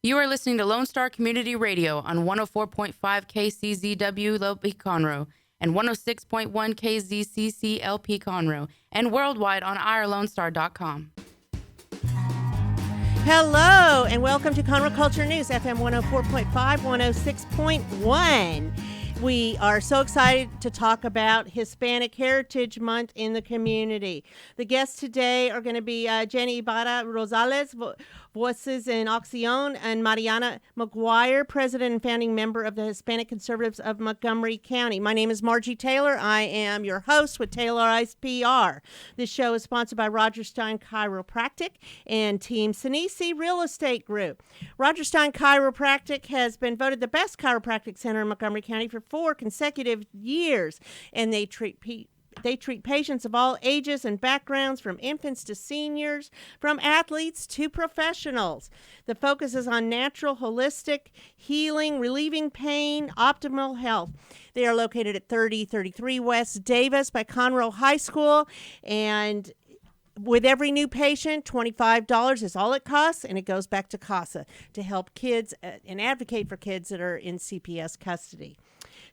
You are listening to Lone Star Community Radio on 104.5 KCZW LP Conroe and 106.1 KZCC LP Conroe and worldwide on irlonestar.com. Hello and welcome to Conroe Culture News, FM 104.5, 106.1. We are so excited to talk about Hispanic Heritage Month in the community. The guests today are going to be Jenny Ibarra, Rosales, Voces in Accion, and Marianna Maguire, president and founding member of the Hispanic Conservatives of Montgomery County. My name is Margie Taylor. I am your host with Taylorized PR. This show is sponsored by Roger Stein Chiropractic and Team Sinisi Real Estate Group. Roger Stein Chiropractic has been voted the best chiropractic center in Montgomery County for 4 consecutive years, and they treat patients of all ages and backgrounds, from infants to seniors, from athletes to professionals. The focus is on natural, holistic healing, relieving pain, optimal health. They are located at 3033 West Davis by Conroe High School, and with every new patient, $25 is all it costs, and it goes back to CASA to help kids and advocate for kids that are in CPS custody.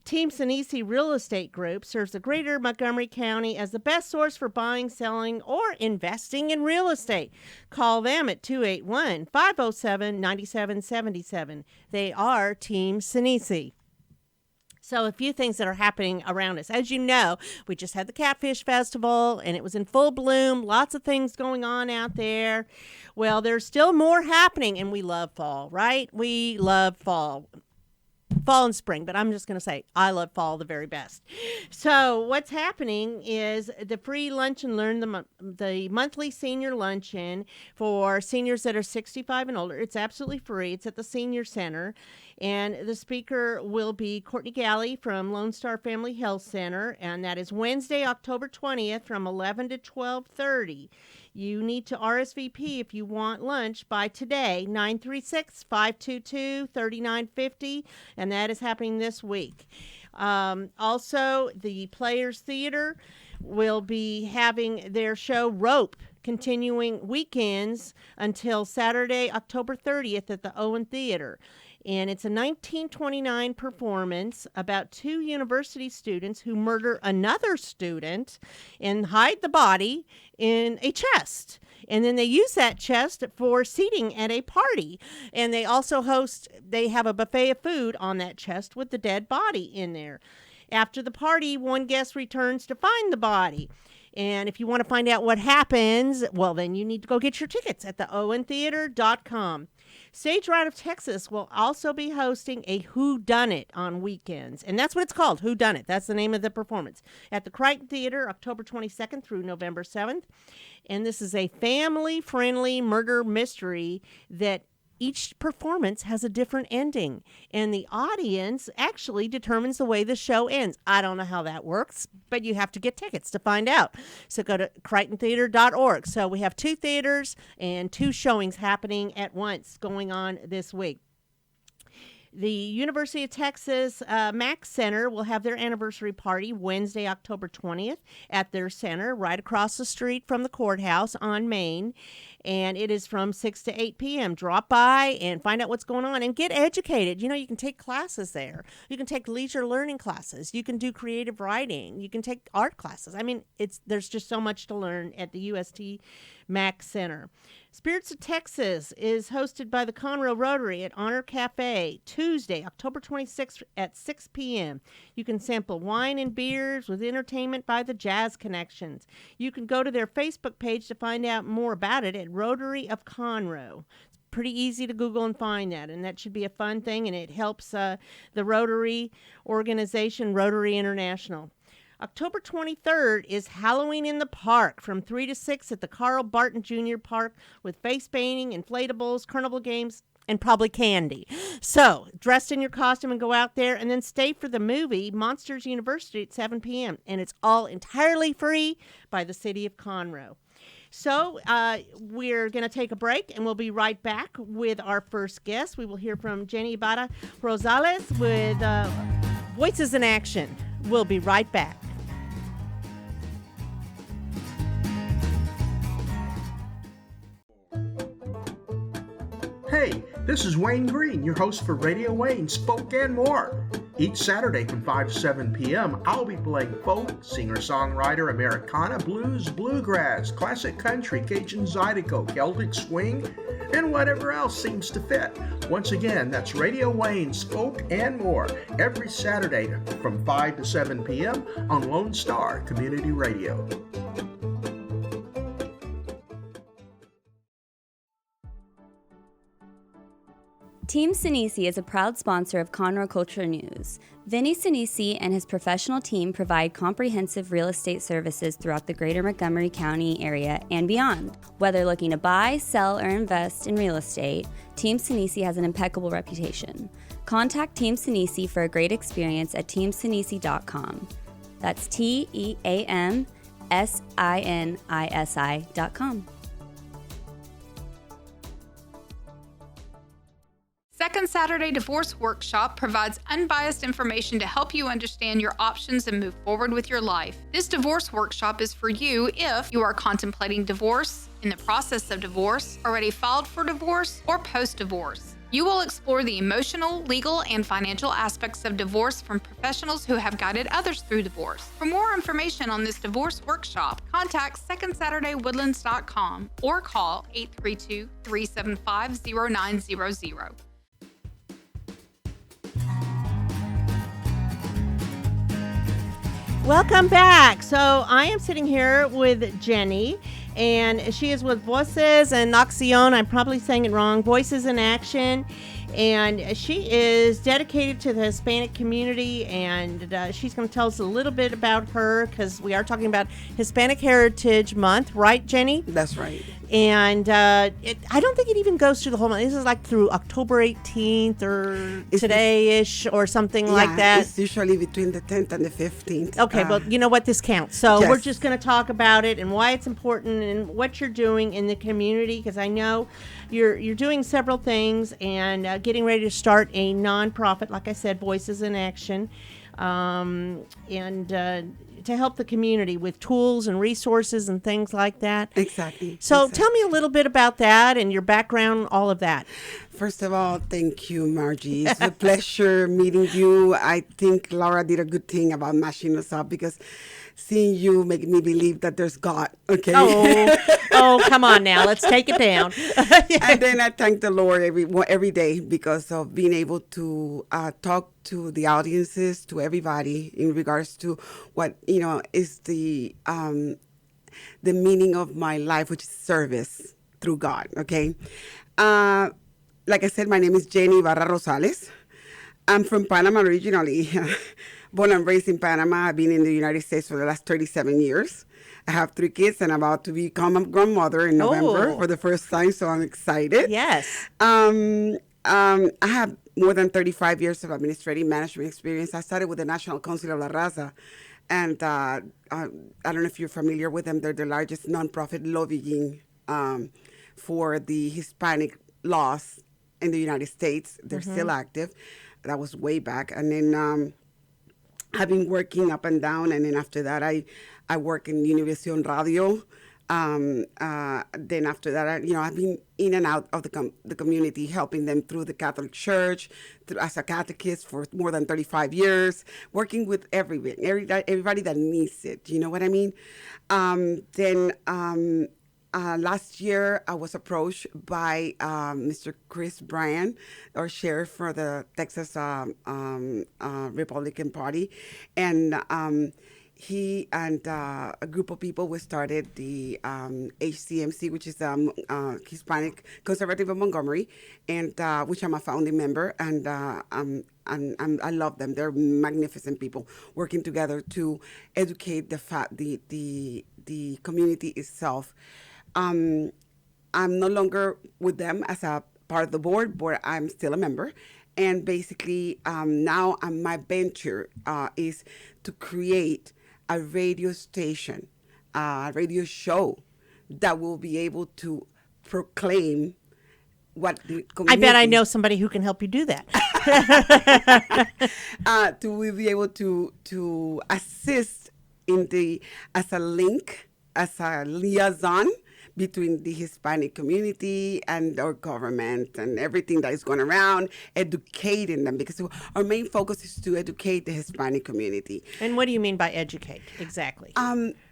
Team Sinisi Real Estate Group serves the greater Montgomery County as the best source for buying, selling, or investing in real estate. Call them at 281-507-9777. They are Team Sinisi. So a few things that are happening around us. As you know, we just had the Catfish Festival, and it was in full bloom. Lots of things going on out there. Well, there's still more happening, and we love fall, right? We love fall and spring, but I'm just going to say I love fall the very best. So what's happening is the free Lunch and Learn, the monthly senior luncheon for seniors that are 65 and older. It's absolutely free. It's at the Senior Center, and the speaker will be Courtney Galley from Lone Star Family Health Center, and that is Wednesday, October 20th from 11 to 12:30. You need to RSVP if you want lunch by today, 936-522-3950, and that is happening this week. Also, the Players Theater will be having their show Rope, continuing weekends until Saturday, October 30th at the Owen Theater. And it's a 1929 performance about 2 university students who murder another student and hide the body in a chest. And then they use that chest for seating at a party. And they also they have a buffet of food on that chest with the dead body in there. After the party, one guest returns to find the body. And if you want to find out what happens, well, then you need to go get your tickets at theowentheater.com. Stage Right of Texas will also be hosting a whodunit on weekends. And that's what it's called, Whodunit. That's the name of the performance. At the Crichton Theater, October 22nd through November 7th. And this is a family-friendly murder mystery that each performance has a different ending, and the audience actually determines the way the show ends. I don't know how that works, but you have to get tickets to find out. So go to crichtontheater.org. So we have 2 theaters and 2 showings happening at once going on this week. The University of Texas Mack Center will have their anniversary party Wednesday, October 20th at their center right across the street from the courthouse on Main. And it is from 6 to 8 p.m. Drop by and find out what's going on and get educated. You know, you can take classes there. You can take leisure learning classes. You can do creative writing. You can take art classes. I mean, there's just so much to learn at the UST Mack Center. Spirits of Texas is hosted by the Conroe Rotary at Honor Cafe Tuesday, October 26th at 6 p.m. You can sample wine and beers with entertainment by the Jazz Connections. You can go to their Facebook page to find out more about it at Rotary of Conroe. It's pretty easy to Google and find that, and that should be a fun thing, and it helps the Rotary organization, Rotary International. October 23rd is Halloween in the Park from 3 to 6 at the Carl Barton Jr. Park with face painting, inflatables, carnival games, and probably candy. So, dress in your costume and go out there, and then stay for the movie Monsters University at 7 p.m. And it's all entirely free by the city of Conroe. So we're going to take a break, and we'll be right back with our first guest. We will hear from Jenny Ibarra Rosales with Voices in Action. We'll be right back. Hey, This is Wayne Green, your host for Radio Wayne, Spoke and More. Each Saturday from 5 to 7 p.m., I'll be playing folk, singer-songwriter, Americana, blues, bluegrass, classic country, Cajun Zydeco, Celtic swing, and whatever else seems to fit. Once again, that's Radio Wayne, Spoke and More, every Saturday from 5 to 7 p.m. on Lone Star Community Radio. Team Sinisi is a proud sponsor of Conroe Culture News. Vinny Sinisi and his professional team provide comprehensive real estate services throughout the greater Montgomery County area and beyond. Whether looking to buy, sell, or invest in real estate, Team Sinisi has an impeccable reputation. Contact Team Sinisi for a great experience at teamsinisi.com. That's TEAMSINISI.com. Second Saturday Divorce Workshop provides unbiased information to help you understand your options and move forward with your life. This divorce workshop is for you if you are contemplating divorce, in the process of divorce, already filed for divorce, or post-divorce. You will explore the emotional, legal, and financial aspects of divorce from professionals who have guided others through divorce. For more information on this divorce workshop, contact SecondSaturdayWoodlands.com or call 832-375-0900. Welcome back. So I am sitting here with Jenny, and she is with Voces and Accion. I'm probably saying it wrong. Voices in Action. And she is dedicated to the Hispanic community, and she's going to tell us a little bit about her, because we are talking about Hispanic Heritage Month, right, Jenny? That's right. And I don't think it even goes through the whole month. This is like through October 18th or today-ish or something like that. It's usually between the 10th and the 15th. Okay, but you know what? This counts. So Yes. we're just going to talk about it and why it's important and what you're doing in the community, because I know you're doing several things and getting ready to start a nonprofit, like I said, Voices in Action, and to help the community with tools and resources and things like that. Exactly. So tell me a little bit about that and your background, all of that. First of all, thank you, Margie. It's a pleasure meeting you. I think Laura did a good thing about matching us up, because seeing you make me believe that there's God. Okay. Oh, come on now. Let's take it down. And then I thank the Lord every day because of being able to talk to the audiences, to everybody, in regards to what, is the meaning of my life, which is service through God. Okay. Like I said, my name is Jenny Ibarra Rosales. I'm from Panama originally. Born and raised in Panama. I've been in the United States for the last 37 years. I have 3 kids and about to become a grandmother in November for the first time, so I'm excited. Yes. I have more than 35 years of administrative management experience. I started with the National Council of La Raza, and I don't know if you're familiar with them. They're the largest nonprofit lobbying for the Hispanic laws in the United States. They're still active. That was way back. And then I've been working up and down, and then after that, I work in Univision Radio. Then after that, I've been in and out of the community, helping them through the Catholic Church, as a catechist for more than 35 years, working with everybody that needs it. You know what I mean? Last year, I was approached by Mr. Chris Bryan, our sheriff for the Texas Republican Party, and he and a group of people, we started the HCMC, which is Hispanic Conservative of Montgomery, and which I'm a founding member, and I love them. They're magnificent people working together to educate the community itself. I'm no longer with them as a part of the board, but I'm still a member. And basically, now my venture is to create a radio station, a radio show that will be able to proclaim what the community... I bet I know somebody who can help you do that. To be able to assist as a link, as a liaison between the Hispanic community and our government and everything that is going around, educating them, because our main focus is to educate the Hispanic community. And what do you mean by educate exactly?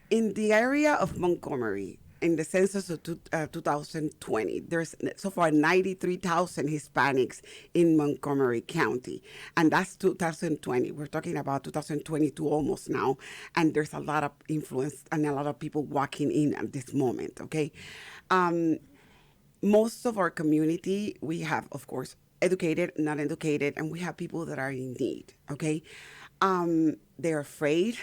In the area of Montgomery, in the census of 2020, there's so far 93,000 Hispanics in Montgomery County. And that's 2020. We're talking about 2022 almost now. And there's a lot of influence and a lot of people walking in at this moment, okay? Most of our community, we have, of course, educated, not educated, and we have people that are in need, okay? They're afraid.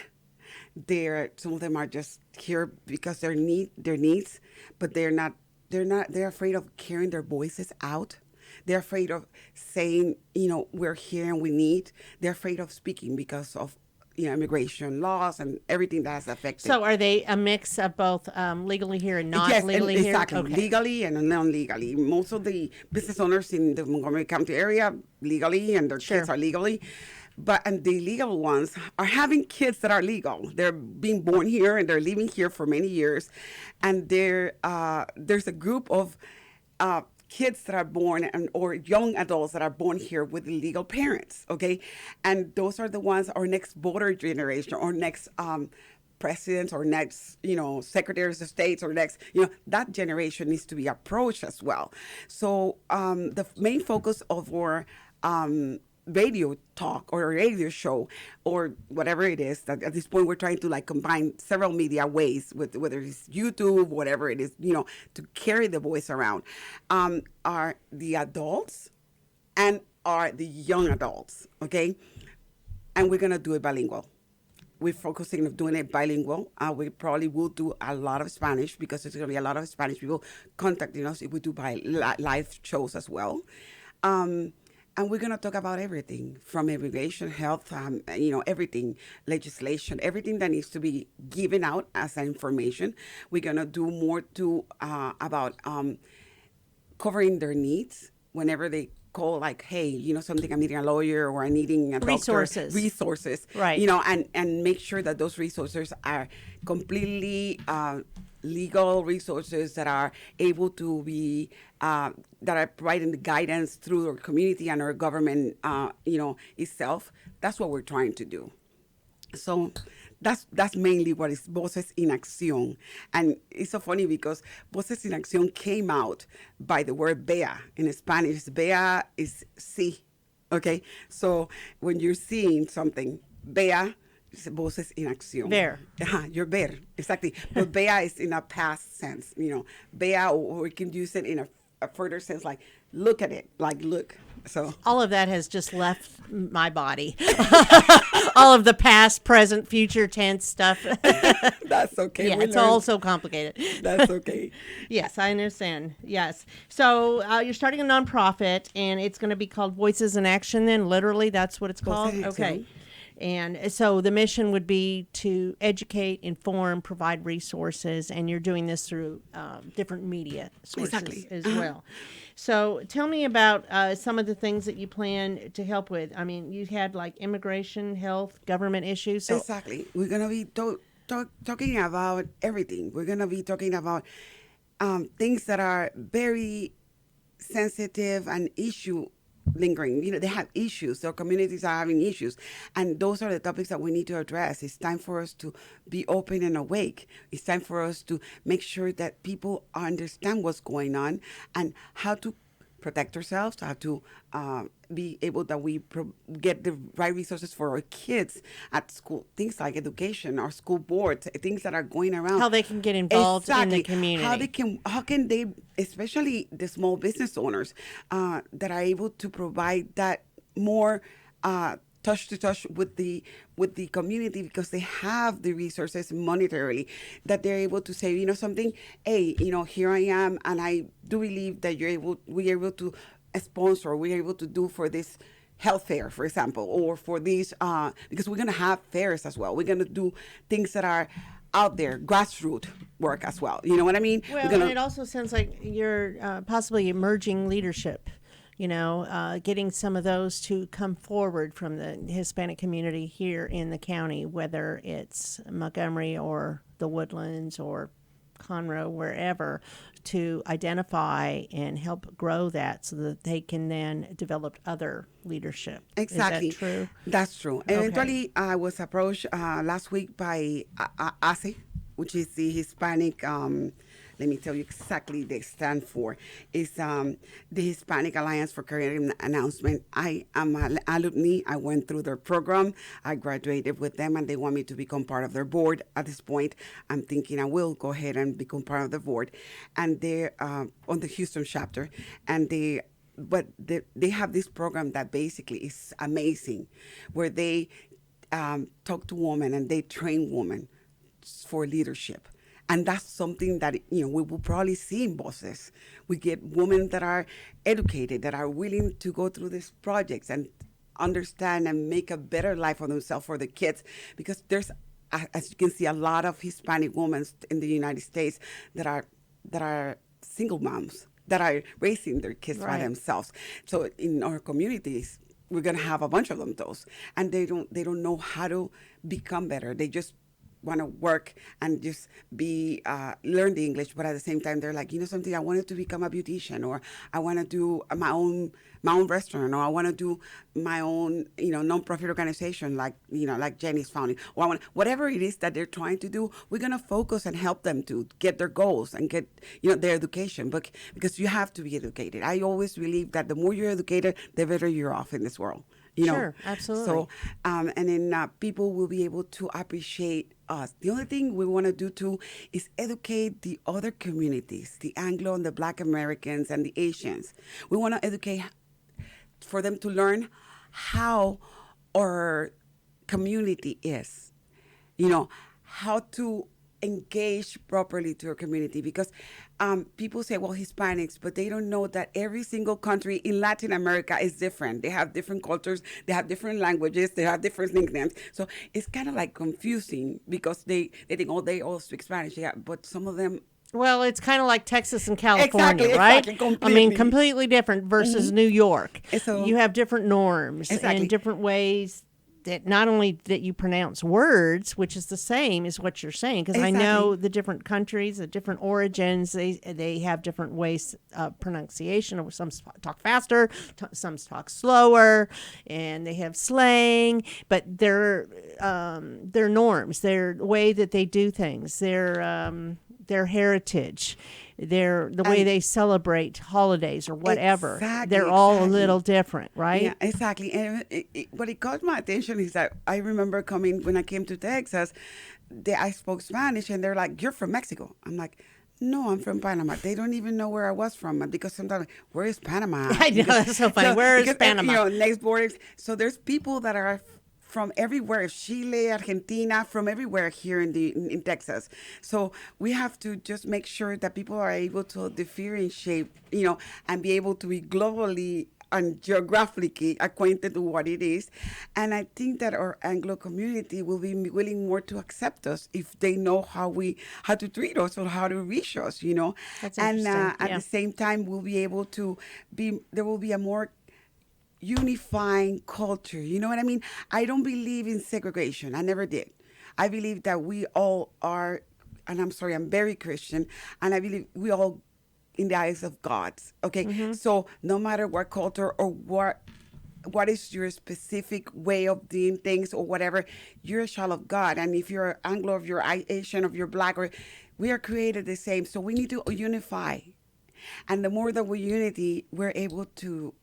Some of them are just here because their needs, but they're afraid of carrying their voices out. They're afraid of saying, we're here and we need. They're afraid of speaking because of immigration laws and everything that has affected. So are they a mix of both legally here and not yes, legally and here? exactly. Okay. Legally and non-legally. Most of the business owners in the Montgomery County area, legally, and their kids are legally. And the illegal ones are having kids that are legal. They're being born here and they're living here for many years. And there's a group of kids that are born or young adults that are born here with illegal parents, okay? And those are the ones, our next voter generation, or next presidents, or next, secretaries of states, or next, that generation needs to be approached as well. So the main focus of our radio talk or radio show or whatever it is, that at this point we're trying to combine several media ways, with whether it's YouTube, whatever it is, to carry the voice around, are the adults and are the young adults, okay? And we're gonna do it bilingual. We're focusing on doing it bilingual. We probably will do a lot of Spanish, because there's gonna be a lot of Spanish people contacting us if we do live shows as well. And we're going to talk about everything from immigration, health, everything, legislation, everything that needs to be given out as information. We're going to do more about covering their needs whenever they call, hey, something, I'm needing a lawyer, or I'm needing a doctor. Resources. Right. And make sure that those resources are completely legal resources that are able to be that are providing the guidance through our community and our government itself. That's what we're trying to do. So that's mainly what is Voces in Accion. And it's so funny because Voces in Accion came out by the word vea. In Spanish, vea is see, okay? So when you're seeing something, vea, Voces in Acción. Ver. You're ver, exactly. But vea is in a past sense, vea, or we can use it in a further sense, like look at it, look. So all of that has just left my body. All of the past, present, future tense stuff. That's okay. Yeah, it's all so complicated. That's okay. Yes, I understand. Yes. So you're starting a nonprofit, and it's going to be called Voices in Action then? Literally, that's what it's called? Okay. And so the mission would be to educate, inform, provide resources, and you're doing this through different media sources as well. So tell me about some of the things that you plan to help with. I mean, you had immigration, health, government issues. So exactly. We're going to be talking about everything. We're going to be talking about things that are very sensitive and lingering. They have issues. Their communities are having issues. And those are the topics that we need to address. It's time for us to be open and awake. It's time for us to make sure that people understand what's going on and how to protect ourselves, how to be able that we get the right resources for our kids at school, things like education, our school boards, things that are going around. How they can get involved in the community. How can they, especially the small business owners, that are able to provide that more touch to touch with the community, because they have the resources monetarily, that they're able to say, something, hey, here I am, and I do believe that we're able to sponsor, we're able to do for this health fair, for example, or for these, because we're going to have fairs as well. We're going to do things that are out there, grassroots work as well. You know what I mean? Well, and it also sounds like you're possibly emerging leadership, getting some of those to come forward from the Hispanic community here in the county, whether it's Montgomery or the Woodlands or Conroe, wherever, to identify and help grow that so that they can then develop other leadership. Exactly. Is that true? That's true. Eventually, I was approached last week by ACE, which is the Hispanic. Let me tell you exactly they stand for. It's the Hispanic Alliance for Career Announcement. I am an alumni. I went through their program. I graduated with them, and they want me to become part of their board. At this point, I'm thinking I will go ahead and become part of the board. And they're on the Houston chapter, and they have this program that basically is amazing, where they talk to women and they train women for leadership. And that's something that, we will probably see in Voces. We get women that are educated, that are willing to go through these projects and understand and make a better life for themselves, for the kids. Because there's, as you can see, a lot of Hispanic women in the United States that are single moms, that are raising their kids by themselves. So in our communities, we're going to have a bunch of them, and they don't know how to become better. They just want to work and just learn the English, but at the same time they're like, something, I wanted to become a beautician, or I want to do my own restaurant, or I want to do my own non-profit organization like Jenny's founding, or whatever it is that they're trying to do. We're gonna focus and help them to get their goals and get their education, but because you have to be educated. I always believe that the more you're educated, the better you're off in this world. Sure, absolutely. So, and then people will be able to appreciate us. The only thing we want to do too is educate the other communities, the Anglo and the Black Americans and the Asians. We want to educate for them to learn how our community is, how to engage properly to our community, because people say, well, Hispanics, but they don't know that every single country in Latin America is different. They have different cultures, they have different languages, they have different nicknames. So it's kind of like confusing because they think, oh, they all speak Spanish. Yeah, but some of them. Well, it's kind of like Texas and California, right? Exactly, I mean, completely different versus New York. So, you have different norms and different ways that not only that you pronounce words, which is the same as what you're saying, because I know the different countries, the different origins, they have different ways of pronunciation. Some talk faster, some talk slower, and they have slang, but their norms, their way that they do things, their heritage, the way they celebrate holidays or whatever. They're all a little different, right? Yeah, exactly. And what it caught my attention is that I remember when I came to Texas, I spoke Spanish, and they're like, "You're from Mexico." I'm like, "No, I'm from Panama." They don't even know where I was from, because sometimes, where is Panama? I know, that's so funny. Where is Panama? Next borders. So there's people that are from everywhere, Chile, Argentina, from everywhere here in Texas. So we have to just make sure that people are able to differentiate, and be able to be globally and geographically acquainted with what it is. And I think that our Anglo community will be willing more to accept us if they know how to treat us or how to reach us, That's and interesting. at the same time, we'll be able to there will be a more unifying culture. You know what I mean? I don't believe in segregation. I never did. I believe that we all are, and I'm sorry, I'm very Christian, and I believe we all in the eyes of God. Okay? Mm-hmm. So no matter what culture or what is your specific way of doing things or whatever, you're a child of God. And if you're Anglo, if you're Asian, if you're Black, we are created the same. So we need to unify. And the more that we unity, we're able to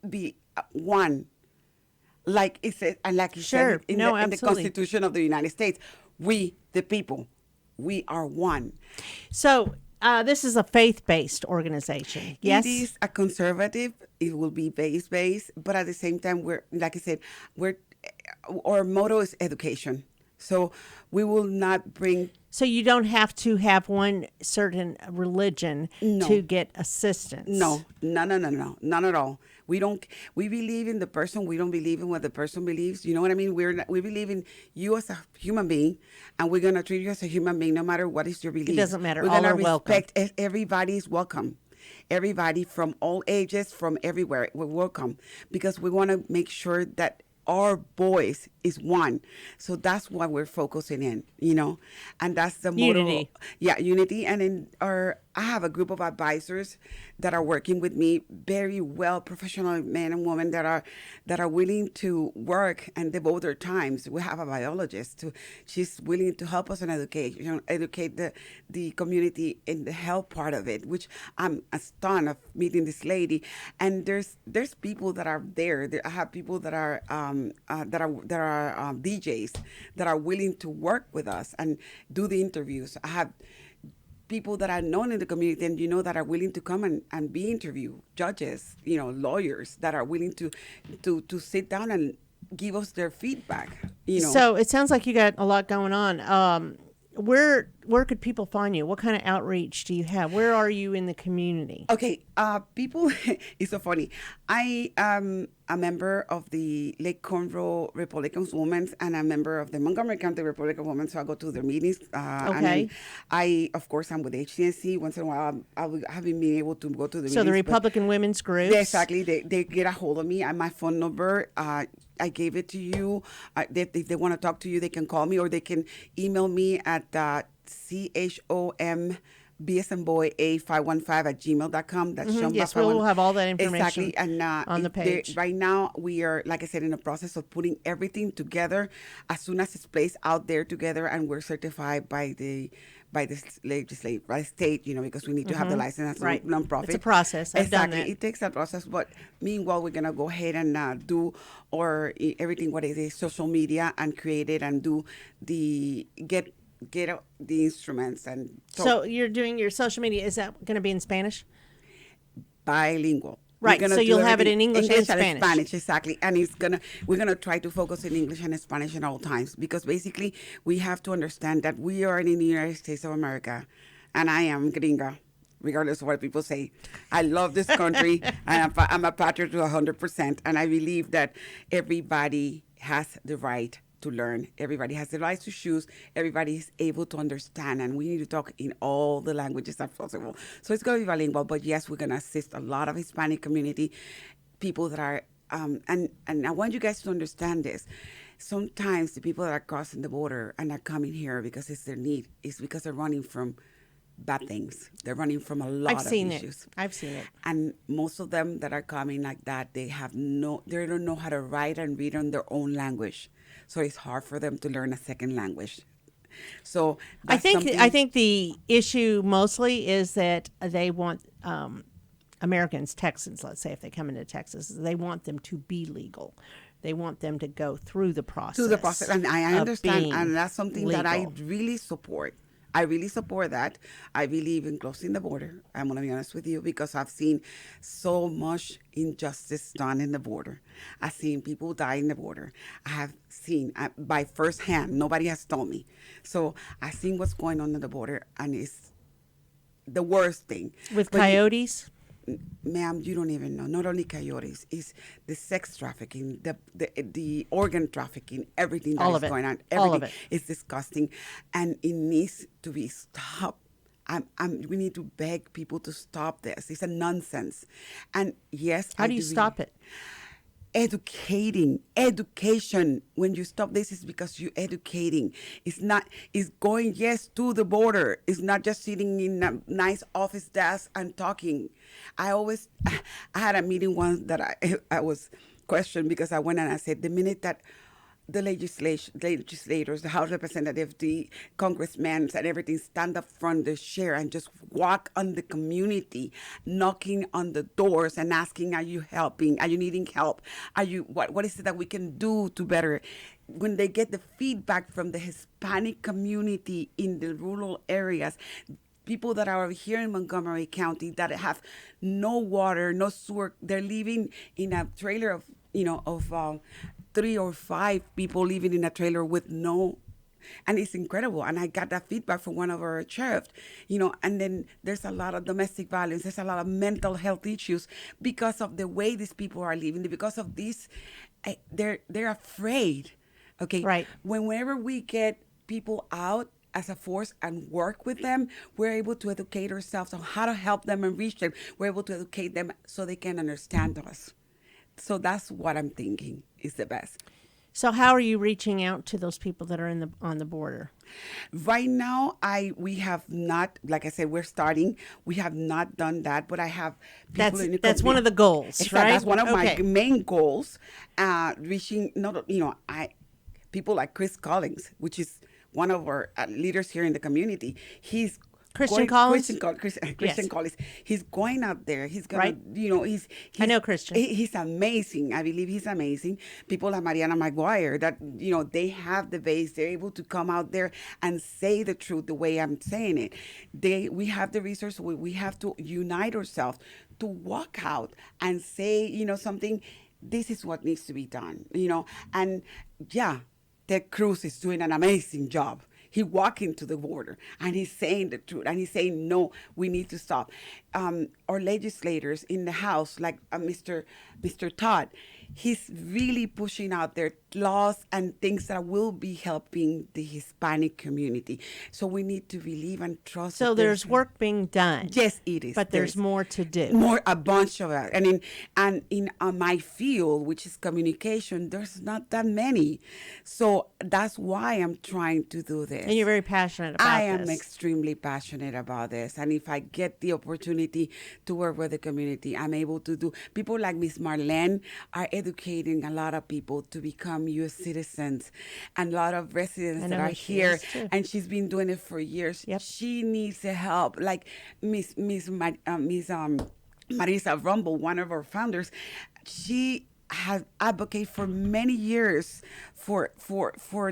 be one, like it says, and like you said in the Constitution of the United States, we, the people, we are one. So this is a faith-based organization. Yes, it is a conservative. It will be faith-based, but at the same time, our motto is education. So we will not bring. So you don't have to have one certain religion to get assistance. No, none at all. We believe in the person. We don't believe in what the person believes. You know what I mean? We believe in you as a human being, and we're gonna treat you as a human being, no matter what is your belief. It doesn't matter. We're all gonna are respect welcome. Everybody's welcome. Everybody from all ages, from everywhere, we're welcome, because we want to make sure that our voice is one. So that's what we're focusing in, and that's the motto. Unity. Yeah, unity. And I have a group of advisors that are working with me, very well professional men and women that are willing to work and devote their times. We have a biologist she's willing to help us in educate the community in the health part of it, which I'm astonished of meeting this lady. And there's people that are there. I have people that are DJs that are willing to work with us and do the interviews. I have people that are known in the community and that are willing to come and be interviewed, judges, lawyers that are willing to sit down and give us their feedback. So it sounds like you got a lot going on. Where could people find you? What kind of outreach do you have? Where are you in the community? Okay, people, it's so funny. I am a member of the Lake Conroe Republican Women's and a member of the Montgomery County Republican Women, so I go to their meetings. Okay. And of course, I'm with HCNC. Once in a while, I haven't been able to go to the meetings. So the Republican Women's Groups? Exactly. They get a hold of me and my phone number. I gave it to you. If they want to talk to you, they can call me or they can email me at CHOMBSandBoy515@gmail.com. That's Shomba. Yes, we'll have all that information exactly. And, on the page. Right now, we are, like I said, in the process of putting everything together as soon as it's placed out there together, and we're certified by the legislature, by the state, because we need to have the license as a nonprofit. It's a process. I've done that. It takes a process, but meanwhile, we're gonna go ahead and do everything what it is social media and create it and do get out the instruments and so you're doing your social media. Is that going to be in Spanish? Bilingual. Right, so you'll have it in English and Spanish. Exactly. And we're gonna try to focus in English and Spanish at all times, because basically we have to understand that we are in the United States of America, and I am gringa, regardless of what people say. I love this country, and I'm a patriot to 100%, and I believe that everybody has the right to learn. Everybody has the right to choose. Everybody is able to understand, and we need to talk in all the languages as possible. So it's going to be bilingual, but yes, we're going to assist a lot of Hispanic community people that are, and I want you guys to understand this. Sometimes the people that are crossing the border and are coming here because it's their need is because they're running from bad things. They're running from a lot of issues. I've seen it. And most of them that are coming like that, they don't know how to write and read in their own language. So it's hard for them to learn a second language. So I think the issue mostly is that they want Americans, Texans, let's say, if they come into Texas, they want them to be legal. They want them to go through the process. And I understand, and that's something that I really support. I really support that. I believe in closing the border. I'm going to be honest with you, because I've seen so much injustice done in the border. I've seen people die in the border. I have seen by firsthand. Nobody has told me. So I've seen what's going on in the border, and it's the worst thing. With coyotes? Ma'am, you don't even know. Not only coyotes, it's the sex trafficking, the organ trafficking, everything that is going on. All of it. Is disgusting, and it needs to be stopped. We need to beg people to stop this. It's a nonsense. And yes, how do you stop it? Education. When you stop this, it's because you're educating. It's going, yes, to the border. It's not just sitting in a nice office desk and talking. I had a meeting once that I was questioned, because I went and I said, the minute that the legislators, the House representatives, the congressmen and everything stand up front the chair and just walk on the community, knocking on the doors and asking, are you helping? Are you needing help? What is it that we can do to better? When they get the feedback from the Hispanic community in the rural areas, people that are here in Montgomery County that have no water, no sewer, they're living in a trailer of 3 or 5 people living in a trailer with no, and it's incredible. And I got that feedback from one of our sheriffs, and then there's a lot of domestic violence. There's a lot of mental health issues because of the way these people are living, because of this, they're afraid. Okay. Right. Whenever we get people out as a force and work with them, we're able to educate ourselves on how to help them and reach them. We're able to educate them so they can understand us. So that's what I'm thinking is the best. So how are you reaching out to those people that are on the border? Right now, we have not, like I said, we're starting. We have not done that, but I have people in the That's one of the goals, Exactly. right? That's one of my Okay. main goals. Reaching, not people like Chris Collins, which is one of our leaders here in the community. He's Christian Collins? Christian Yes. Collins. He's going out there. He's gonna, Right. he's I know Christian. He's amazing. I believe he's amazing. People like Marianna Maguire, that they have the base. They're able to come out there and say the truth the way I'm saying it. We have the resource. We have to unite ourselves to walk out and say, something. This is what needs to be done. And yeah, Ted Cruz is doing an amazing job. He walking to the border and he's saying the truth and he's saying, no, we need to stop. Our legislators in the House, like Mr. Todd, he's really pushing out there laws and things that will be helping the Hispanic community. So we need to believe and trust. So that there's work being done. Yes, it is. But there's more to do. A bunch of it. And in my field, which is communication, there's not that many. So that's why I'm trying to do this. And you're very passionate about I this. am extremely passionate about this. And if I get the opportunity to work with the community, I'm able to do. People like Miss Marlene are educating a lot of people to become U.S. citizens, and a lot of residents that are here. And she's been doing it for years. Yep. She needs the help. Like Miss Marisa Rumble, one of our founders, she has advocated for many years for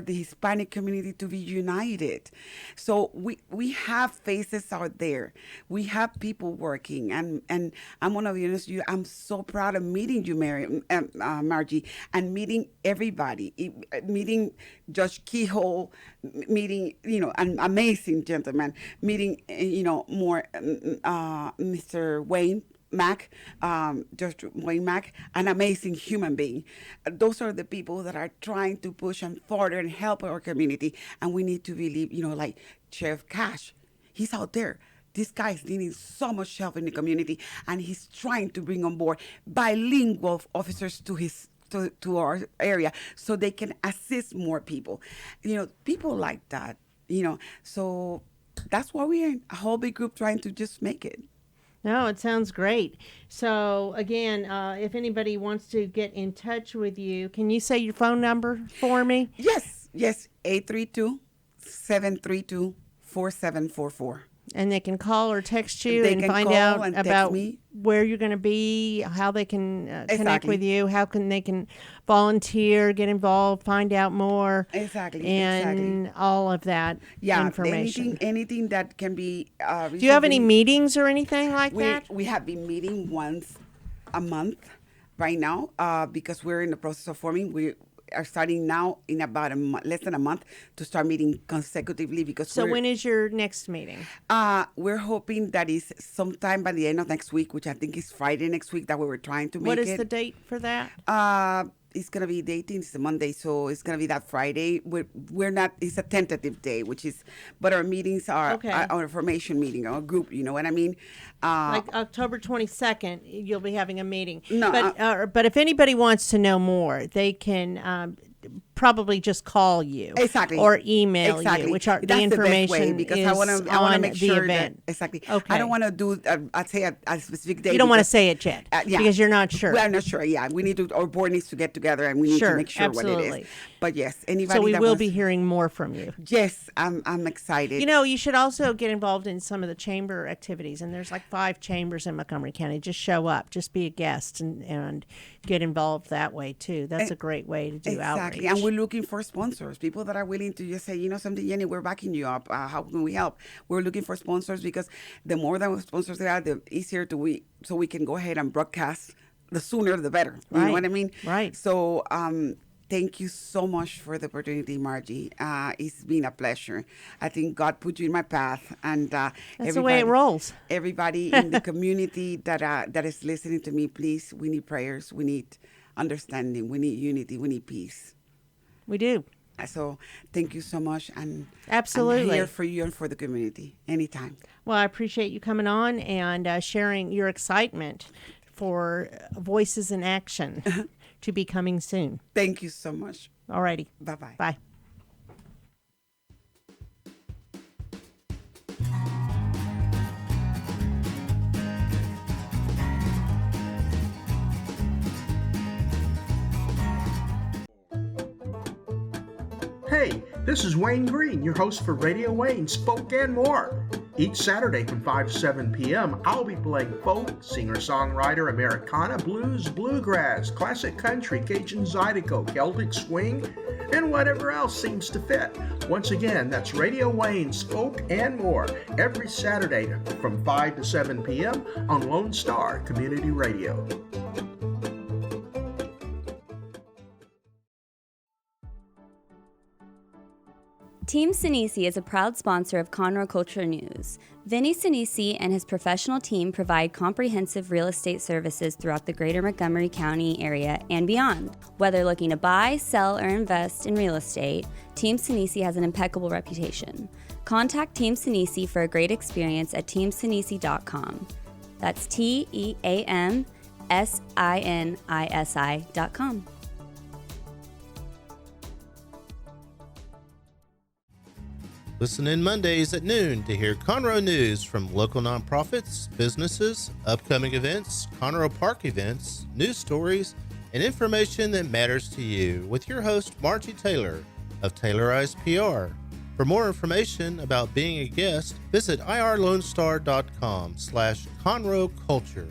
the Hispanic community to be united. So we have faces out there. We have people working, and I'm one of the honest you. I'm so proud of meeting you, Margie, and meeting everybody, meeting Judge Keyhole, meeting an amazing gentleman, meeting more Mr. Wayne Mac, Judge Wayne Mac, an amazing human being. Those are the people that are trying to push and further and help our community. And we need to believe, like Sheriff Cash, he's out there. This guy is needing so much help in the community, and he's trying to bring on board bilingual officers to our area so they can assist more people. People like that. So that's why we're a whole big group trying to just make it. No, it sounds great. So, again, if anybody wants to get in touch with you, can you say your phone number for me? Yes, 832-732-4744. And they can call or text you They and can find call out and text about me. where you're going to be, how they can connect Exactly. with you, how they can volunteer, get involved, find out more. Exactly. And all of that information. Anything that can be. Do you have any meetings or anything like that? We have been meeting once a month right now because we're in the process of forming. We are starting now in about less than a month to start meeting consecutively because So when is your next meeting? We're hoping that is sometime by the end of next week, which I think is Friday next week that we were trying to make it. What is the date for that? It's going to be the 18th, it's a Monday, so it's going to be that Friday. We're not, it's a tentative day, but our meetings are our information meeting, our group, you know what I mean? Like October 22nd, you'll be having a meeting. No, but if anybody wants to know more, they can probably just call you. Exactly. Or email you, which are That's the information best way, because is I want to on make the sure event. that exactly. Okay. I don't want to do I'd say a specific date. You don't want to say it yet because you're not sure. Well, I'm not sure. Yeah, we need to. Our board needs to get together and we need to make sure absolutely. what it is. But yes, anybody. So we that will wants, be hearing more from you. Yes, I'm excited. You should also get involved in some of the chamber activities, and there's like 5 chambers in Montgomery County. Just show up, just be a guest, and get involved that way too. That's a great way to do outreach. And we're looking for sponsors, people that are willing to just say, something, Jenny, we're backing you up. How can we help? We're looking for sponsors because the more that sponsors there are, the easier so we can go ahead and broadcast. The sooner, the better. You know what I mean? Right. So, thank you so much for the opportunity, Margie. It's been a pleasure. I think God put you in my path, and that's the way it rolls. Everybody in the community that is listening to me, please, we need prayers, we need understanding, we need unity, we need peace. We do. So thank you so much, and absolutely, I'm here for you and for the community anytime. Well, I appreciate you coming on and sharing your excitement for Voices in Action to be coming soon. Thank you so much. All righty. Bye-bye. Bye. Hey, this is Wayne Green, your host for Radio Wayne, Spoke and More. Each Saturday from 5 to 7 p.m., I'll be playing folk, singer-songwriter, Americana, blues, bluegrass, classic country, Cajun Zydeco, Celtic swing, and whatever else seems to fit. Once again, that's Radio Wayne, Spoke and More, every Saturday from 5 to 7 p.m. on Lone Star Community Radio. Team Sinisi is a proud sponsor of Conroe Culture News. Vinny Sinisi and his professional team provide comprehensive real estate services throughout the greater Montgomery County area and beyond. Whether looking to buy, sell, or invest in real estate, Team Sinisi has an impeccable reputation. Contact Team Sinisi for a great experience at teamsinisi.com. That's TEAMSINISI.com. Listen in Mondays at noon to hear Conroe news from local nonprofits, businesses, upcoming events, Conroe Park events, news stories, and information that matters to you with your host, Margie Taylor of Taylorized PR. For more information about being a guest, visit irlonestar.com/Conroe Culture.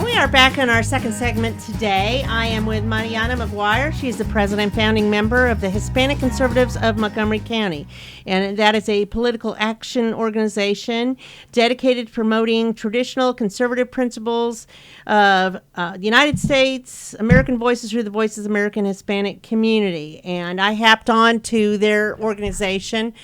We are back in our second segment today. I am with Marianna Maguire. She's the president and founding member of the Hispanic Conservatives of Montgomery County. And that is a political action organization dedicated to promoting traditional conservative principles of the United States, American Voices through the Voices American Hispanic Community. And I hopped on to their organization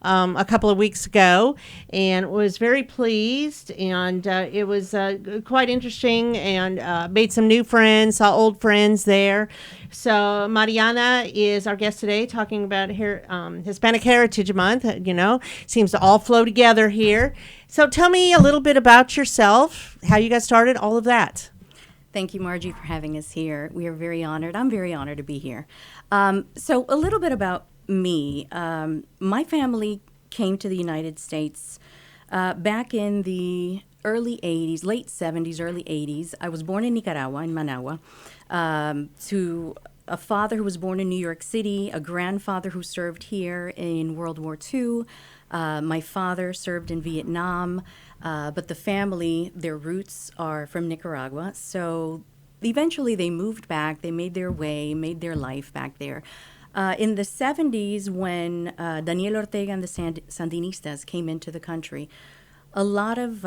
a couple of weeks ago and was very pleased, and it was quite interesting, and made some new friends, saw old friends there. So Marianna is our guest today, talking about Hispanic Heritage Month. Seems to all flow together here. So tell me a little bit about yourself, how you got started, all of that. Thank you, Margie, for having us here. We are very honored. I'm very honored to be here. So a little bit about me. My family came to the United States back in the early 80s, late 70s, early 80s. I was born in Nicaragua, in Managua, to a father who was born in New York City, a grandfather who served here in World War II. My father served in Vietnam, but the family, their roots are from Nicaragua. So eventually they moved back, they made their way, made their life back there. In the 70s, when Daniel Ortega and the Sandinistas came into the country, a lot of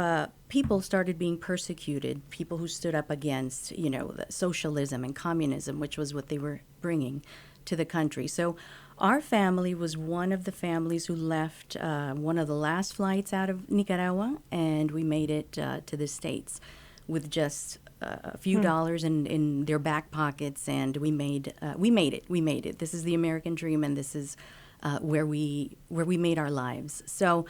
people started being persecuted, people who stood up against, the socialism and communism, which was what they were bringing to the country. So our family was one of the families who left one of the last flights out of Nicaragua, and we made it to the States with just a few dollars in their back pockets, and we made it. This is the American dream, and this is where we made our lives. So,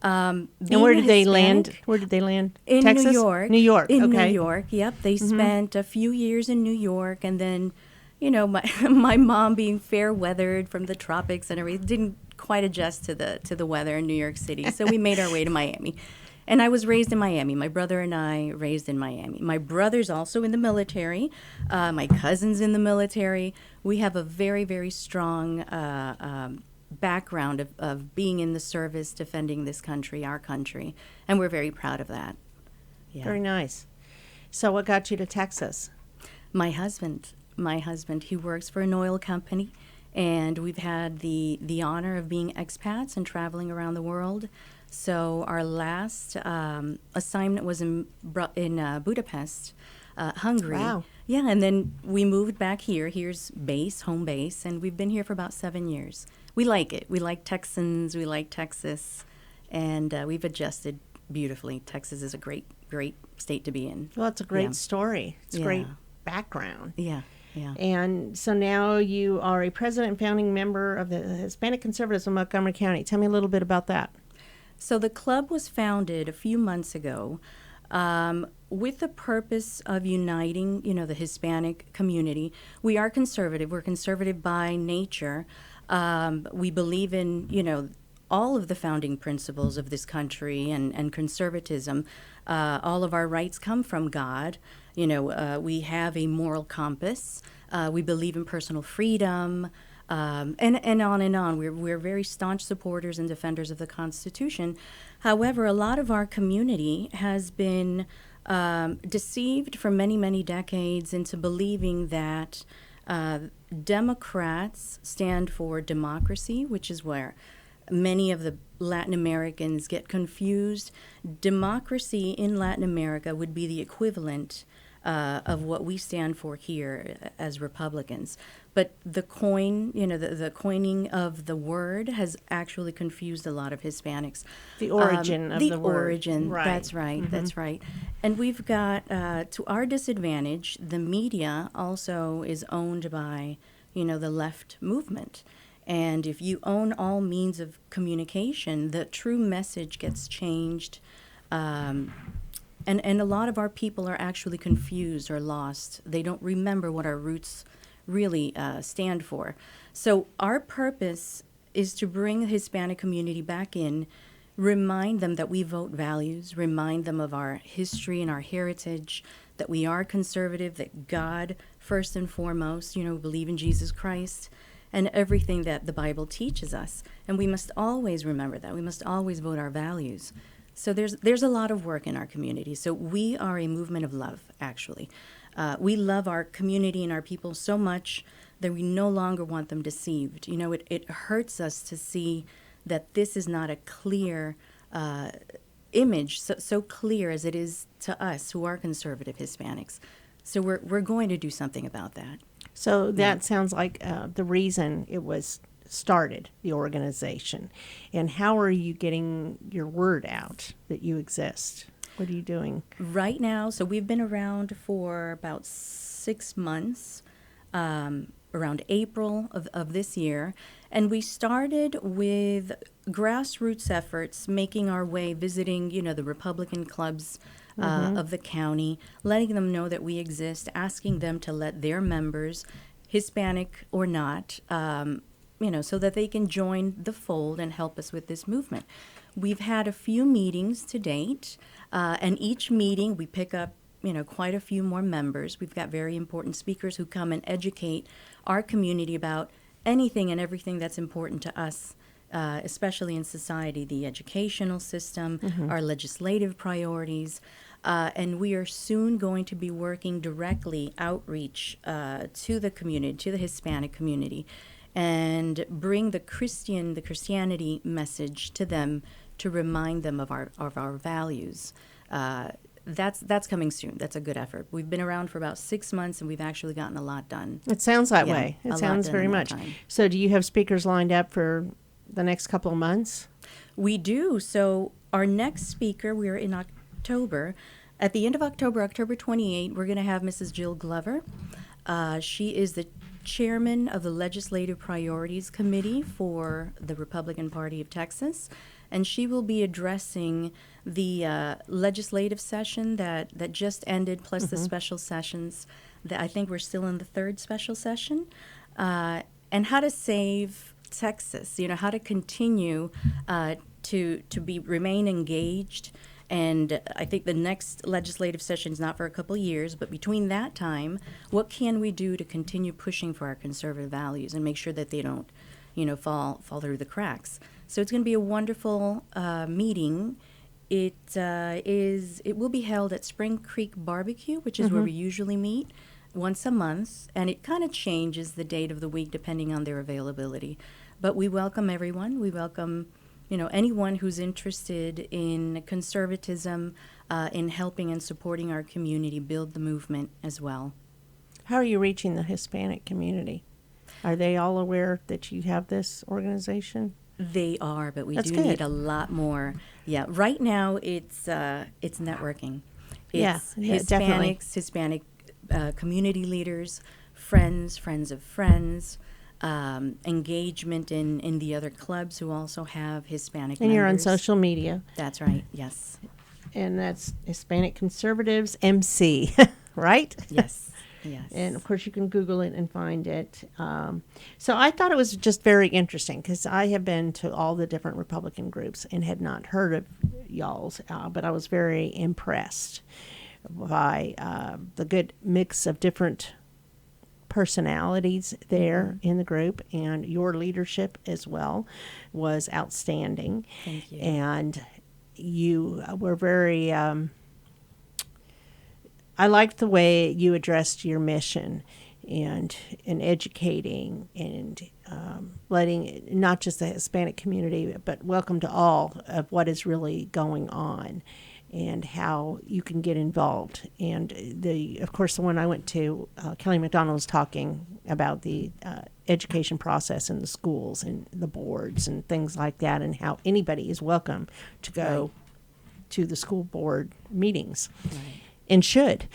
and where did they land? Where did they land? In Texas? New York. New York. In okay. New York. Yep. They spent a few years in New York, and then, my mom, being fair weathered from the tropics and everything, didn't quite adjust to the weather in New York City. So we made our way to Miami. And I was raised in Miami. My brother and I raised in Miami. My brother's also in the military. My cousin's in the military. We have a very, very strong background of being in the service, defending this country, our country. And we're very proud of that. Yeah. Very nice. So what got you to Texas? My husband, he works for an oil company. And we've had the honor of being expats and traveling around the world. So our last assignment was in Budapest, Hungary. Wow. Yeah, and then we moved back here. Here's home base, and we've been here for about 7 years. We like it. We like Texans. We like Texas, and we've adjusted beautifully. Texas is a great, great state to be in. Well, it's a great story. It's a great Yeah. background. Yeah, yeah. And so now you are a president and founding member of the Hispanic Conservatives of Montgomery County. Tell me a little bit about that. So the club was founded a few months ago with the purpose of uniting, the Hispanic community. We are conservative. We're conservative by nature. We believe in, all of the founding principles of this country and conservatism. All of our rights come from God. We have a moral compass. We believe in personal freedom, and on and on. We're very staunch supporters and defenders of the Constitution. However, a lot of our community has been deceived for many, many decades into believing that Democrats stand for democracy, which is where many of the Latin Americans get confused. Democracy in Latin America would be the equivalent of what we stand for here as Republicans. But the the coining of the word has actually confused a lot of Hispanics. The origin of the word. The origin, Right. that's right, that's right. And we've got, to our disadvantage, the media also is owned by, the left movement. And if you own all means of communication, the true message gets changed. And a lot of our people are actually confused or lost. They don't remember what our roots really stand for. So our purpose is to bring the Hispanic community back in, remind them that we vote values, remind them of our history and our heritage, that we are conservative, that God, first and foremost, believe in Jesus Christ, and everything that the Bible teaches us. And we must always remember that. We must always vote our values. So there's a lot of work in our community. So we are a movement of love, actually. We love our community and our people so much that we no longer want them deceived. It hurts us to see that this is not a clear image, so clear as it is to us who are conservative Hispanics. So we're going to do something about that. So that sounds like the reason it was started, the organization. And how are you getting your word out that you exist? What are you doing? Right now, so we've been around for about 6 months, around April of this year. And we started with grassroots efforts, making our way, visiting, the Republican clubs of the county, letting them know that we exist, asking them to let their members, Hispanic or not, so that they can join the fold and help us with this movement. We've had a few meetings to date, and each meeting we pick up, quite a few more members. We've got very important speakers who come and educate our community about anything and everything that's important to us, especially in society, the educational system, our legislative priorities. And we are soon going to be working directly outreach to the community, to the Hispanic community, and bring the Christianity message to them to remind them of our values. That's coming soon. That's a good effort. We've been around for about 6 months, and we've actually gotten a lot done. It sounds that Yeah, way. a It lot sounds done very in that much. time. So do you have speakers lined up for the next couple of months? We do. So our next speaker, we're in October. At the end of October, October 28, we're going to have Mrs. Jill Glover. She is the chairman of the Legislative Priorities Committee for the Republican Party of Texas, and she will be addressing the legislative session that just ended, plus the special sessions. That I think we're still in the third special session, and how to save Texas. How to continue to remain engaged. And I think the next legislative session is not for a couple of years, but between that time, what can we do to continue pushing for our conservative values and make sure that they don't, fall through the cracks? So it's going to be a wonderful meeting. It will be held at Spring Creek Barbecue, which is where we usually meet once a month, and it kind of changes the date of the week depending on their availability. But we welcome everyone. We welcome anyone who's interested in conservatism, in helping and supporting our community build the movement as well. How are you reaching the Hispanic community? Are they all aware that you have this organization? They are, but we That's do good. need a lot more. Yeah, right now it's networking. It's definitely. Hispanic community leaders, friends of friends, engagement in the other clubs who also have Hispanic And you're on members. social media, That's right. Yes. and that's Hispanic Conservatives MC, right? Yes. Yes. And of course, you can Google it and find it. So I thought it was just very interesting because I have been to all the different Republican groups and had not heard of y'all's, but I was very impressed by the good mix of different personalities there in the group, and your leadership as well was outstanding. Thank you. And you were very I liked the way you addressed your mission and educating and letting not just the Hispanic community, but welcome to all of what is really going on and how you can get involved. And of course, the one I went to, Kelly McDonald was talking about the education process in the schools and the boards and things like that, and how anybody is welcome to go to the school board meetings. Right. And should.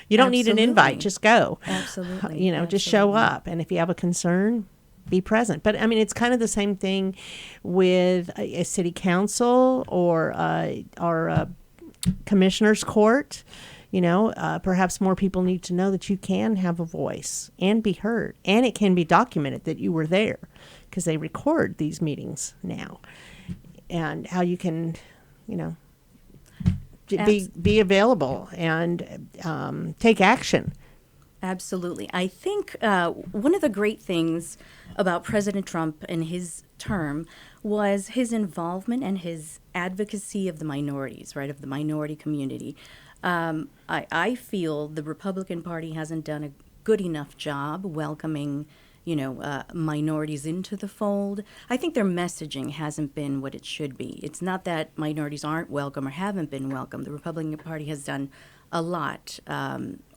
You don't need an invite, Absolutely. just go. Absolutely. Just show Absolutely. up. And if you have a concern, be present. But I mean, it's kind of the same thing with a city council or a commissioner's court. Perhaps more people need to know that you can have a voice and be heard. And it can be documented that you were there, because they record these meetings now. And how you can, be available and take action. Absolutely. I think one of the great things about President Trump and his term was his involvement and his advocacy of the minorities, right, of the minority community. I feel the Republican Party hasn't done a good enough job welcoming minorities into the fold. I think their messaging hasn't been what it should be. It's not that minorities aren't welcome or haven't been welcome. The Republican Party has done a lot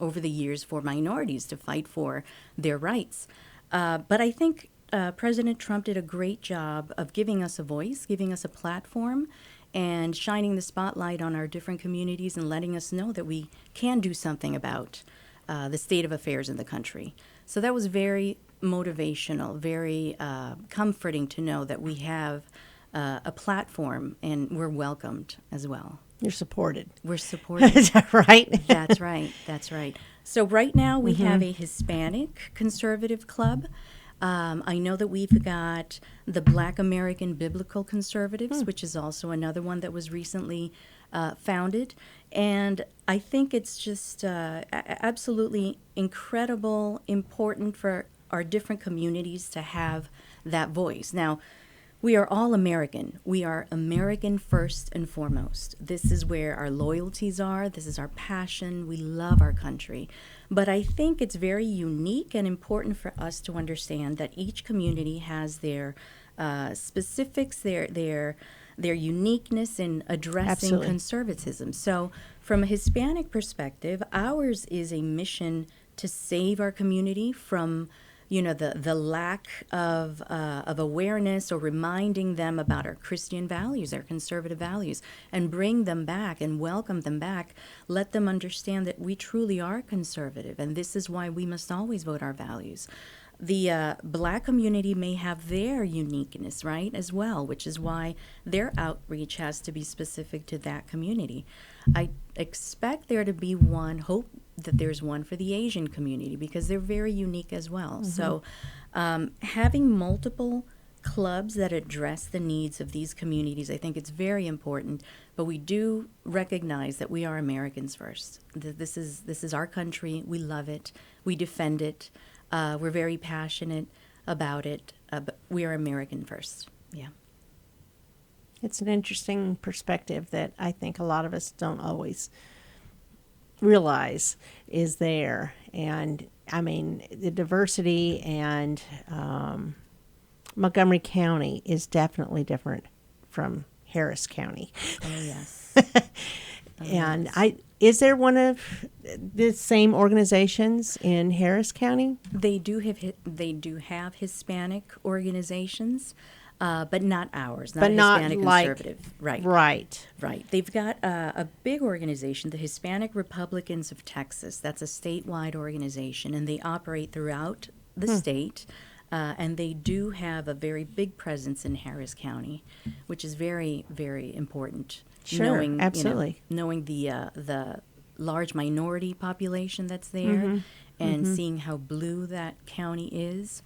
over the years for minorities to fight for their rights. But I think President Trump did a great job of giving us a voice, giving us a platform, and shining the spotlight on our different communities and letting us know that we can do something about the state of affairs in the country. So that was very motivational, very comforting to know that we have a platform and we're welcomed as well. You're supported. We're supported. Is that right? That's right. That's right. So right now we have a Hispanic conservative club. I know that we've got the Black American Biblical Conservatives, which is also another one that was recently founded. And I think it's just absolutely incredible, important for our different communities to have that voice. Now, we are all American. We are American first and foremost. This is where our loyalties are. This is our passion. We love our country. But I think it's very unique and important for us to understand that each community has their specifics, their uniqueness in addressing Absolutely. conservatism. So from a Hispanic perspective, ours is a mission to save our community from the lack of awareness or reminding them about our Christian values, our conservative values, and bring them back and welcome them back. Let them understand that we truly are conservative, and this is why we must always vote our values. The Black community may have their uniqueness, right, as well, which is why their outreach has to be specific to that community. I expect there to be one, hope that there's one for the Asian community because they're very unique as well. So having multiple clubs that address the needs of these communities, I think it's very important, but we do recognize that we are Americans first. This is our country. We love it. We defend it. We're very passionate about it, but we are American first. Yeah. It's an interesting perspective that I think a lot of us don't always realize is there. And I mean, the diversity and Montgomery County is definitely different from Harris County. Oh, yes. And is there one of the same organizations in Harris County? They do have Hispanic organizations, but not ours. Not But not Hispanic like- Conservative. Right. Right. They've got a big organization, the Hispanic Republicans of Texas. That's a statewide organization, and they operate throughout the state. And they do have a very big presence in Harris County, which is very, very important. Sure, absolutely. Knowing the large minority population that's there, and seeing how blue that county is,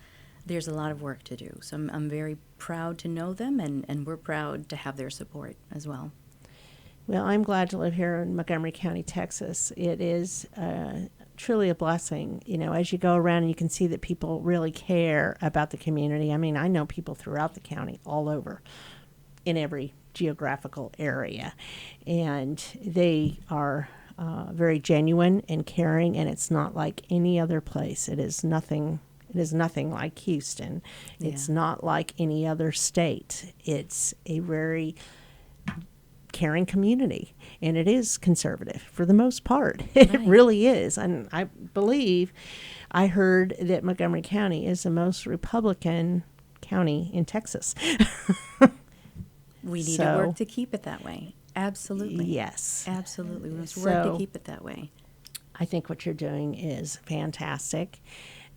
there's a lot of work to do. So I'm very proud to know them, and we're proud to have their support as well. Well, I'm glad to live here in Montgomery County, Texas. It is truly a blessing, as you go around and you can see that people really care about the community. I mean, I know people throughout the county, all over, in every geographical area, and they are very genuine and caring, and it's not like any other place. It is nothing like Houston. Yeah. It's not like any other state. It's a very caring community, and it is conservative for the most part. It really is. And I believe I heard that Montgomery County is the most Republican county in Texas. We need to work to keep it that way. Absolutely. Yes. Absolutely. We must work to keep it that way. I think what you're doing is fantastic,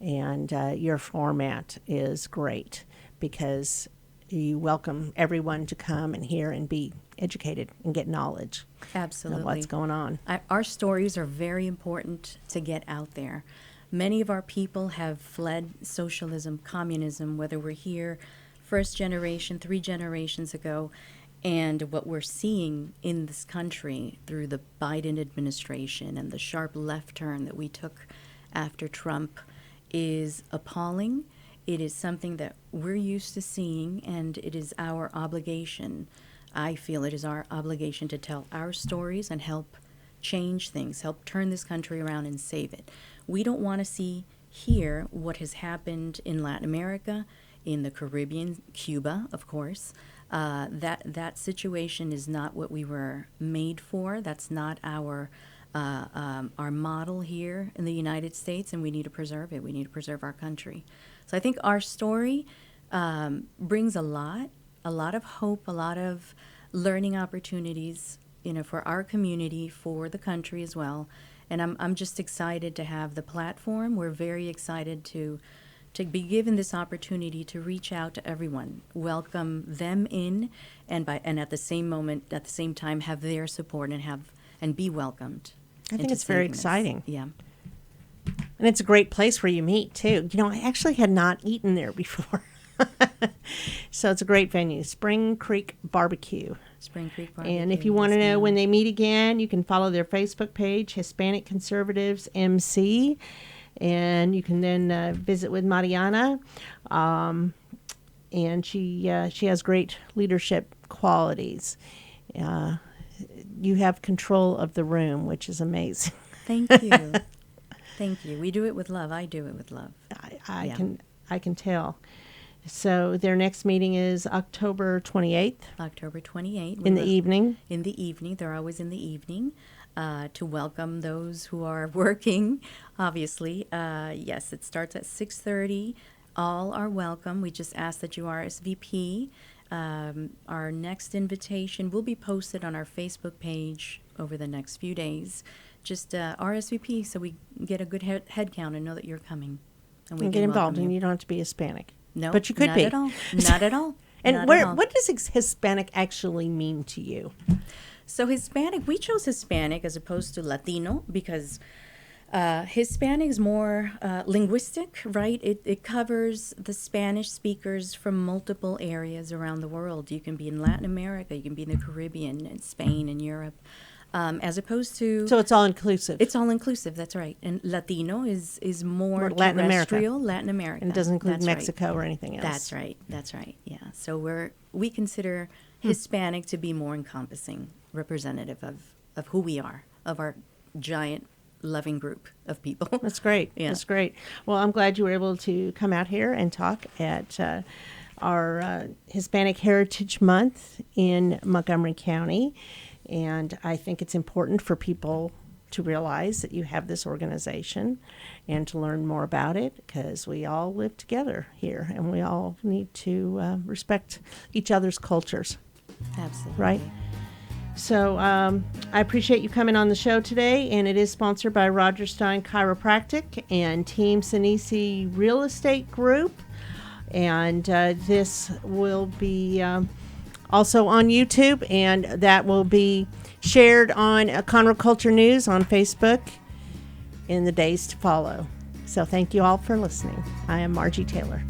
and your format is great because you welcome everyone to come and hear and be educated and get knowledge Absolutely. of what's going on. Our stories are very important to get out there. Many of our people have fled socialism, communism, whether we're here first generation, 3 generations ago, and what we're seeing in this country through the Biden administration and the sharp left turn that we took after Trump is appalling. It is something that we're used to seeing, and it is our obligation. I feel it is our obligation to tell our stories and help change things, help turn this country around and save it. We don't want to see here what has happened in Latin America, in the Caribbean, Cuba, of course. That situation is not what we were made for. That's not our model here in the United States, and we need to preserve it. We need to preserve our country. So I think our story brings a lot of hope, a lot of learning opportunities, for our community, for the country as well. And I'm just excited to have the platform. We're very excited to be given this opportunity to reach out to everyone, welcome them in, and at the same time, have their support and be welcomed. I think it's very exciting. Yeah. And it's a great place where you meet, too. I actually had not eaten there before. So it's a great venue, Spring Creek Barbecue. Spring Creek Barbecue. And if you want to know when they meet again, you can follow their Facebook page, Hispanic Conservatives MC. And you can then visit with Marianna. And she has great leadership qualities. You have control of the room, which is amazing. Thank you. Thank you. We do it with love. I do it with love. I can tell. So their next meeting is October 28th. October 28th. In the evening. In the evening. They're always in the evening to welcome those who are working, obviously. Yes, it starts at 6:30. All are welcome. We just ask that you RSVP. Our next invitation will be posted on our Facebook page over the next few days. Just RSVP so we get a good head count and know that you're coming. And we get involved, and you don't have to be Hispanic. No, but you could not be. At all. Not at all. And what does Hispanic actually mean to you? So Hispanic, we chose Hispanic as opposed to Latino because Hispanic is more linguistic, right? It covers the Spanish speakers from multiple areas around the world. You can be in Latin America, you can be in the Caribbean, and Spain, and Europe. As opposed to... So it's all inclusive. It's all inclusive, that's right. And Latino is more Latin America. Latin America. And it doesn't include that's Mexico right. or anything else. That's right, yeah. So we consider Hispanic to be more encompassing, representative of who we are, of our giant loving group of people. That's great. Yeah. That's great. Well, I'm glad you were able to come out here and talk at our Hispanic Heritage Month in Montgomery County. And I think it's important for people to realize that you have this organization and to learn more about it because we all live together here and we all need to respect each other's cultures. Absolutely. Right? So I appreciate you coming on the show today, and it is sponsored by Roger Stein Chiropractic and Team Sinisi Real Estate Group. And this will be also on YouTube, and that will be shared on Conroe Culture News on Facebook in the days to follow. So thank you all for listening. I am Margie Taylor.